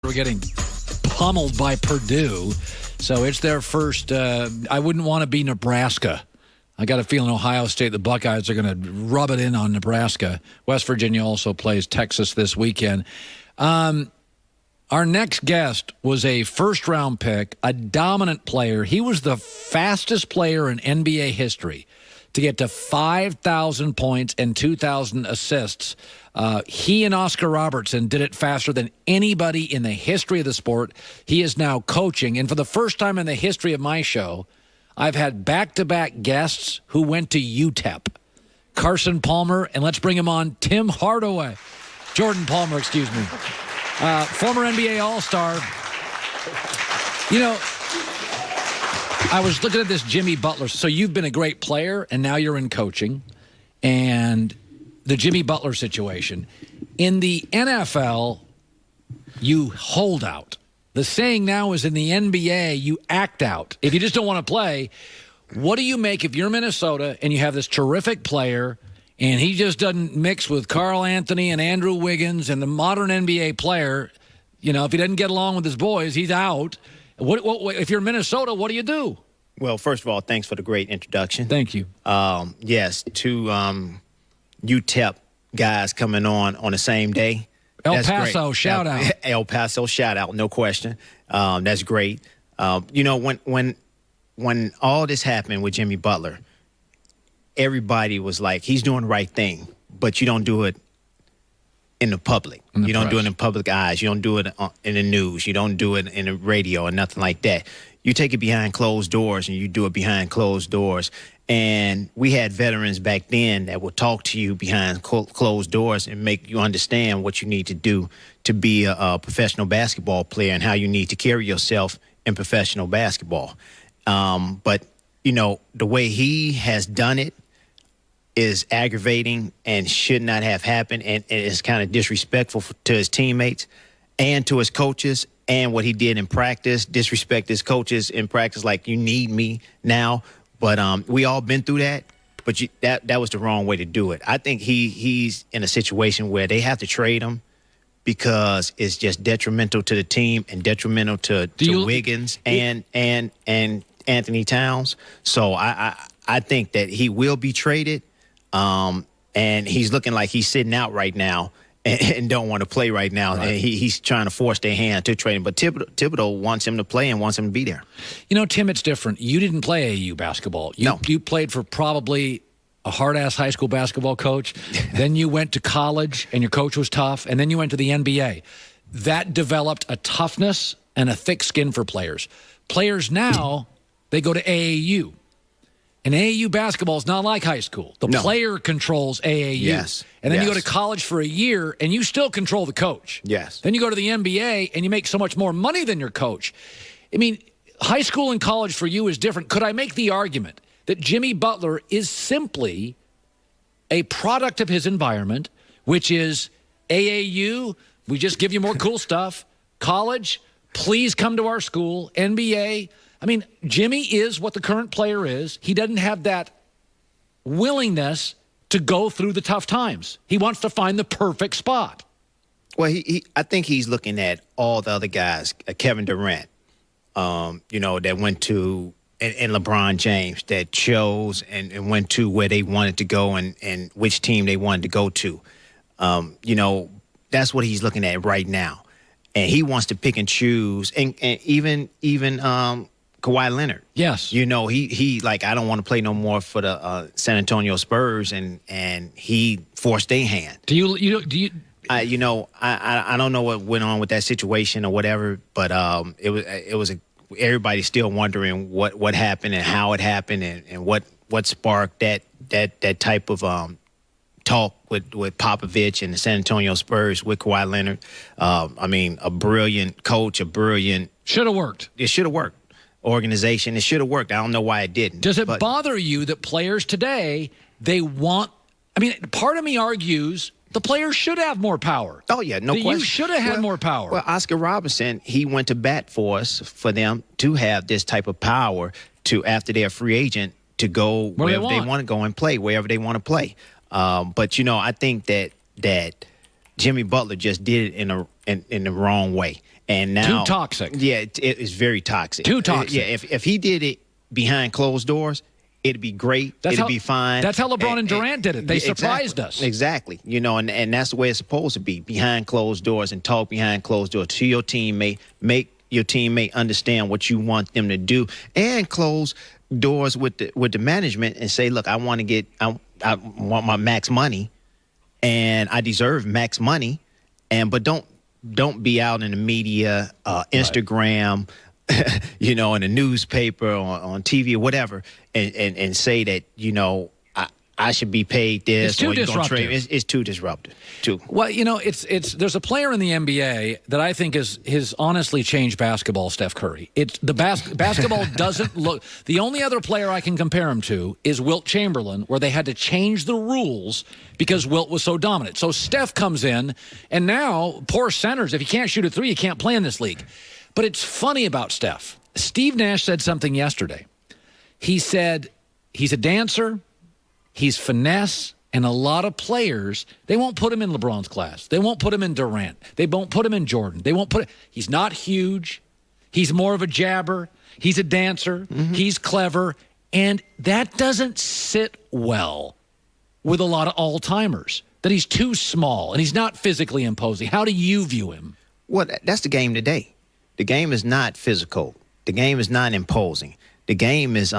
We're getting pummeled by Purdue, so it's their first. I wouldn't want to be Nebraska. I got a feeling Ohio State, the Buckeyes, are going to rub it in on Nebraska. West Virginia also plays Texas this weekend. Our next guest was a first-round pick, a dominant player. He was the fastest player in NBA history to get to 5,000 points and 2,000 assists. He and Oscar Robertson did it faster than anybody in the history of the sport. He is now coaching, and for the first time in the history of my show, I've had back-to-back guests who went to UTEP. Carson Palmer, and let's bring him on, Tim Hardaway. Jordan Palmer, excuse me. Former NBA All-Star. You know, I was looking at this Jimmy Butler. So you've been a great player, and now you're in coaching. And the Jimmy Butler situation. In the NFL, you hold out. The saying now is in the NBA, you act out. If you just don't want to play, what do you make if you're Minnesota and you have this terrific player and he just doesn't mix with Karl Anthony and Andrew Wiggins and the modern NBA player? You know, if he doesn't get along with his boys, he's out. What if you're Minnesota, what do you do? Well, first of all, thanks for the great introduction. Thank you. Yes, two UTEP guys coming on the same day. El Paso, shout out. El Paso, shout out, no question. That's great. You know, when all this happened with Jimmy Butler, everybody was like, he's doing the right thing, but you don't do it in the public. You don't do it in public eyes. You don't do it in the news. You don't do it in the radio or nothing like that. You take it behind closed doors, and you do it behind closed doors. And we had veterans back then that would talk to you behind closed doors and make you understand what you need to do to be a professional basketball player and how you need to carry yourself in professional basketball. But, you know, the way he has done it is aggravating and should not have happened, and it's kind of disrespectful to his teammates and to his coaches, and what he did in practice, disrespect his coaches in practice like, you need me now. But we all been through that, but that was the wrong way to do it. I think he's in a situation where they have to trade him because it's just detrimental to the team and detrimental to Wiggins and Anthony Towns. So I think that he will be traded, and he's looking like he's sitting out right now and don't want to play right now. Right. And he's trying to force their hand to trade him. But Thibodeau wants him to play and wants him to be there. You know, Tim, it's different. You didn't play AAU basketball. No. You played for probably a hard-ass high school basketball coach. Then you went to college, and your coach was tough. And then you went to the NBA. That developed a toughness and a thick skin for players. Players now, they go to AAU. And AAU basketball is not like high school. The player controls AAU. Yes. And then you go to college for a year, and you still control the coach. Yes. Then you go to the NBA, and you make so much more money than your coach. I mean, high school and college for you is different. Could I make the argument that Jimmy Butler is simply a product of his environment, which is AAU, we just give you more cool stuff. College, please come to our school. NBA, I mean, Jimmy is what the current player is. He doesn't have that willingness to go through the tough times. He wants to find the perfect spot. Well, I think he's looking at all the other guys, Kevin Durant, you know, that went to, and LeBron James, that chose and went to where they wanted to go and which team they wanted to go to. You know, that's what he's looking at right now. And he wants to pick and choose, and even Kawhi Leonard. Yes. You know, he like, I don't want to play no more for the San Antonio Spurs, and he forced their hand. Do you I don't know what went on with that situation or whatever, but it was everybody's still wondering what happened and how it happened and what sparked that type of talk with Popovich and the San Antonio Spurs with Kawhi Leonard. I mean, a brilliant coach, should have worked. It should have worked. Organization, it should have worked. I don't know why it didn't. Does it bother you that players today, part of me argues the players should have more power. Oh, yeah, no question. You should have had more power. Well, Oscar Robertson, he went to bat for us, for them to have this type of power to, after they're a free agent, to go wherever they want to go and play, wherever they want to play. But, you know, I think that Jimmy Butler just did it in the wrong way. And now Too toxic. Yeah, it is very toxic. Too toxic. Yeah, if he did it behind closed doors, it'd be great. It'd be fine. That's how LeBron and Durant did it. They surprised us. Exactly. You know, and that's the way it's supposed to be, behind closed doors, and talk behind closed doors to your teammate. Make your teammate understand what you want them to do, and close doors with the management and say, look, I want want my max money, and I deserve max money, but don't be out in the media, Instagram, you know, in the newspaper, on TV or whatever, and say that, you know, I should be paid this. It's too disruptive. It's too disruptive, too. Well, you know, there's a player in the NBA that I think has honestly changed basketball, Steph Curry. Basketball doesn't look. The only other player I can compare him to is Wilt Chamberlain, where they had to change the rules because Wilt was so dominant. So Steph comes in, and now poor centers, if you can't shoot a three, you can't play in this league. But it's funny about Steph. Steve Nash said something yesterday. He said he's a dancer. He's finesse, and a lot of players, they won't put him in LeBron's class. They won't put him in Durant. They won't put him in Jordan. They won't put. He's not huge. He's more of a jabber. He's a dancer. Mm-hmm. He's clever, and that doesn't sit well with a lot of all-timers. That he's too small and he's not physically imposing. How do you view him? Well, that's the game today. The game is not physical. The game is not imposing. The game is